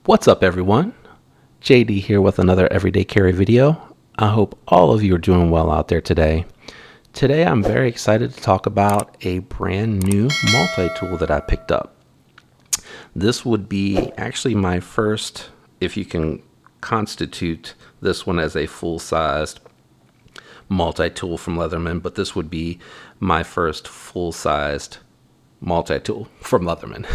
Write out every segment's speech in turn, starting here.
What's up, everyone? JD here with another everyday carry video. I hope all of you are doing well out there today. Today I'm very excited to talk about a brand new multi-tool that I picked up. This would be actually my first, if you can constitute this one as a full-sized multi-tool from Leatherman, but this would be my first full-sized multi-tool from Leatherman.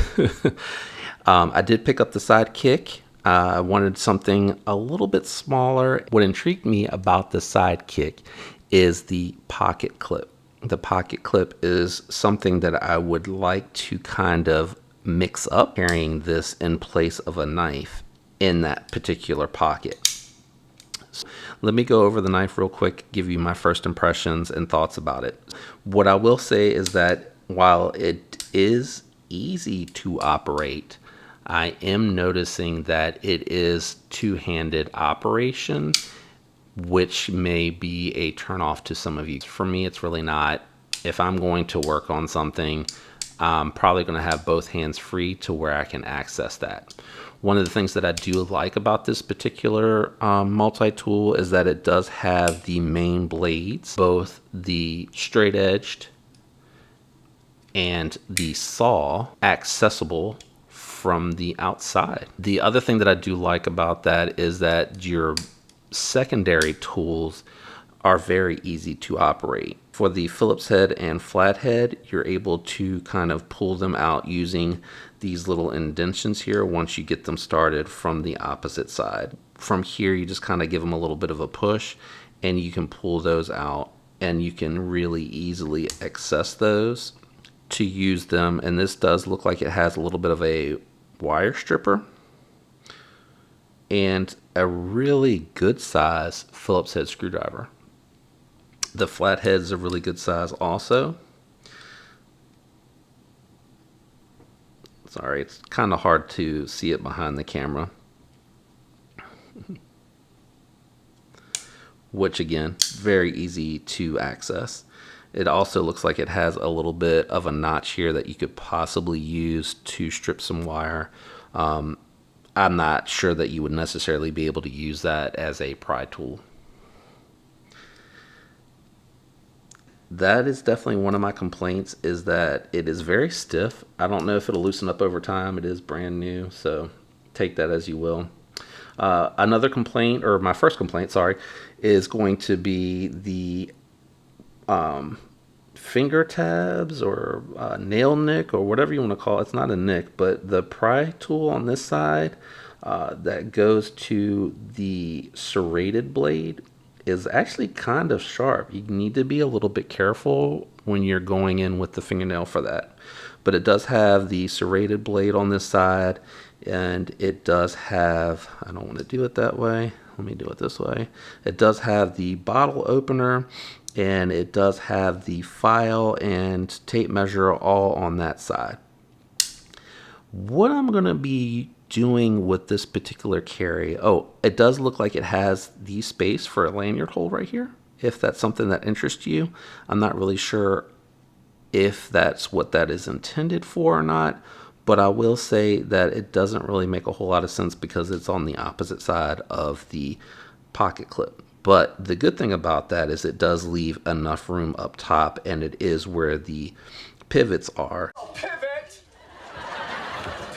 I did pick up the sidekick. I wanted something a little bit smaller. What intrigued me about the sidekick is the pocket clip. The pocket clip is something that I would like to kind of mix up, carrying this in place of a knife in that particular pocket. So let me go over the knife real quick, give you my first impressions and thoughts about it. What I will say is that while it is easy to operate, I am noticing that it is two-handed operation, which may be a turnoff to some of you. For me, it's really not. If I'm going to work on something, I'm probably going to have both hands free to where I can access that. One of the things that I do like about this particular multi-tool is that it does have the main blades, both the straight-edged and the saw, accessible from the outside. The other thing that I do like about that is that your secondary tools are very easy to operate. For the Phillips head and flathead, you're able to kind of pull them out using these little indentions here once you get them started from the opposite side. From here, you just kind of give them a little bit of a push and you can pull those out, and you can really easily access those to use them. And this does look like it has a little bit of a wire stripper and a really good size Phillips head screwdriver. The flathead is a really good size also. Sorry, it's kind of hard to see it behind the camera. Which again, very easy to access. It also looks like it has a little bit of a notch here that you could possibly use to strip some wire. I'm not sure that you would necessarily be able to use that as a pry tool. That is definitely one of my complaints, is that it is very stiff. I don't know if it'll loosen up over time. It is brand new, so take that as you will. Another complaint, or my first complaint, sorry, is going to be the finger tabs or nail nick or whatever you want to call it. It's not a nick, but the pry tool on this side that goes to the serrated blade is actually kind of sharp. You need to be a little bit careful when you're going in with the fingernail for that. But it does have the serrated blade on this side, and it does have, I don't want to do it that way, let me do it this way. It does have the bottle opener, and it does have the file and tape measure all on that side. What I'm going to be doing with this particular carry, it does look like it has the space for a lanyard hole right here, if that's something that interests you. I'm not really sure if that's what that is intended for or not, but I will say that it doesn't really make a whole lot of sense because it's on the opposite side of the pocket clip. But the good thing about that is it does leave enough room up top, and it is where the pivots are. Pivot!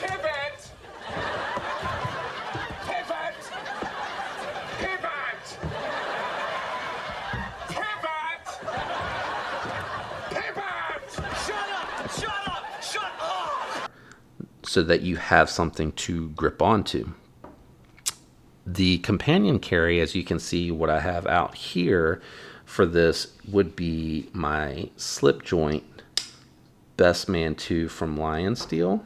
Pivot! Pivot! Pivot! Pivot! Pivot! Shut up! Shut up! Shut up! So that you have something to grip onto. The companion carry, as you can see, what I have out here for this would be my slip joint Best Man 2 from Lion Steel,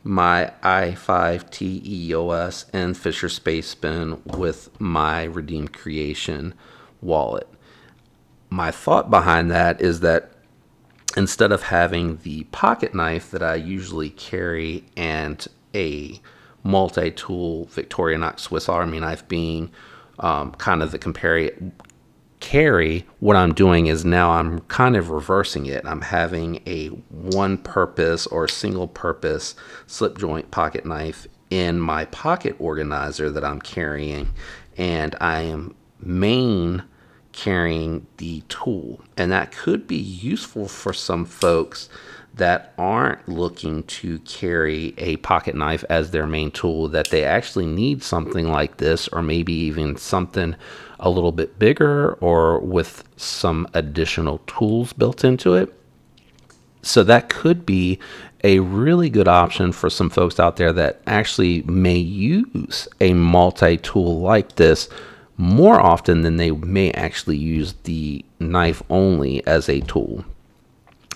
my i5T EOS and Fisher Space Pen with my Redeemed Creation wallet. My thought behind that is that instead of having the pocket knife that I usually carry and a multi-tool Victorinox Swiss Army knife being kind of the carry, what I'm doing is now I'm kind of reversing it. I'm having a one purpose or single purpose slip joint pocket knife in my pocket organizer that I'm carrying, and I am carrying the tool. And that could be useful for some folks that aren't looking to carry a pocket knife as their main tool, that they actually need something like this, or maybe even something a little bit bigger or with some additional tools built into it. So that could be a really good option for some folks out there that actually may use a multi-tool like this more often than they may actually use the knife only as a tool.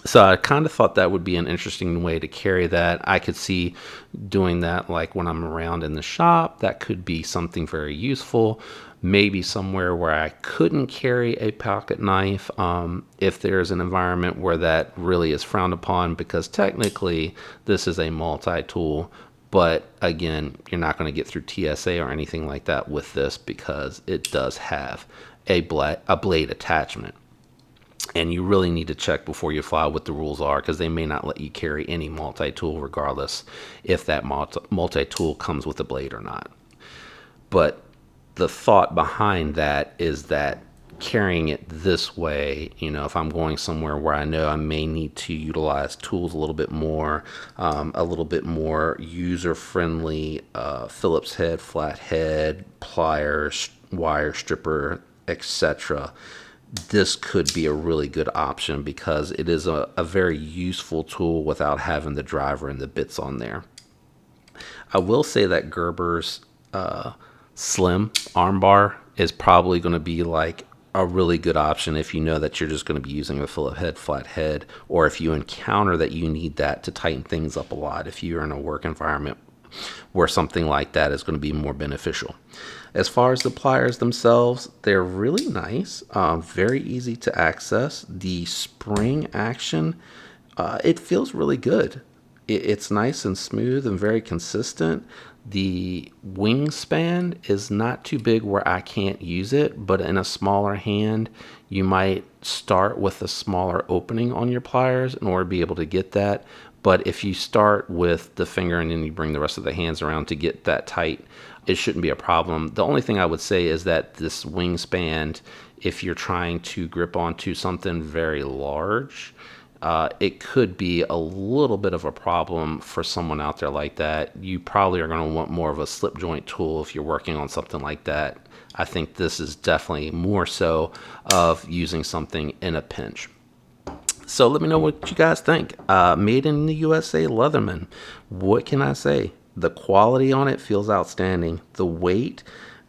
So I kind of thought that would be an interesting way to carry that. I could see doing that like when I'm around in the shop. That could be something very useful. Maybe somewhere where I couldn't carry a pocket knife, if there's an environment where that really is frowned upon, because technically this is a multi-tool. But again, you're not going to get through TSA or anything like that with this because it does have a blade attachment. And you really need to check before you fly what the rules are, because they may not let you carry any multi-tool regardless if that multi-tool comes with a blade or not. But the thought behind that is that carrying it this way, if I'm going somewhere where I know I may need to utilize tools a little bit more user-friendly, Phillips head, flat head, pliers, wire stripper, etc., this could be a really good option because it is a very useful tool without having the driver and the bits on there. I will say that Gerber's slim armbar is probably going to be like a really good option if you know that you're just going to be using a Phillips head, flat head, or if you encounter that you need that to tighten things up a lot, if you're in a work environment where something like that is going to be more beneficial. As far as the pliers themselves, they're really nice, very easy to access. The spring action, it feels really good. It's nice and smooth and very consistent. The wingspan is not too big where I can't use it, but in a smaller hand, you might start with a smaller opening on your pliers in order to be able to get that. But if you start with the finger and then you bring the rest of the hands around to get that tight, it shouldn't be a problem. The only thing I would say is that this wingspan, if you're trying to grip onto something very large, it could be a little bit of a problem for someone out there like that. You probably are going to want more of a slip joint tool if you're working on something like that. I think this is definitely more so of using something in a pinch. So let me know what you guys think. Made in the USA Leatherman. What can I say? The quality on it feels outstanding. The weight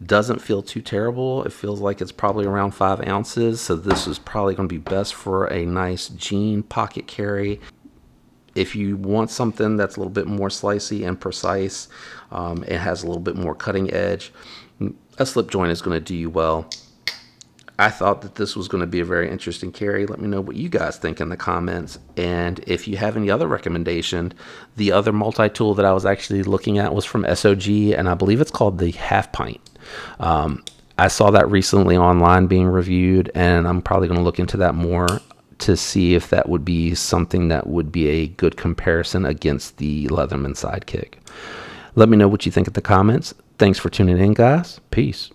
doesn't feel too terrible. It feels like it's probably around 5 ounces. So this is probably going to be best for a nice jean pocket carry. If you want something that's a little bit more slicey and precise, it has a little bit more cutting edge, a slip joint is going to do you well. I thought that this was going to be a very interesting carry. Let me know what you guys think in the comments. And if you have any other recommendation, the other multi-tool that I was actually looking at was from SOG, and I believe it's called the Half Pint. I saw that recently online being reviewed, and I'm probably going to look into that more to see if that would be something that would be a good comparison against the Leatherman Sidekick. Let me know what you think in the comments. Thanks for tuning in, guys. Peace.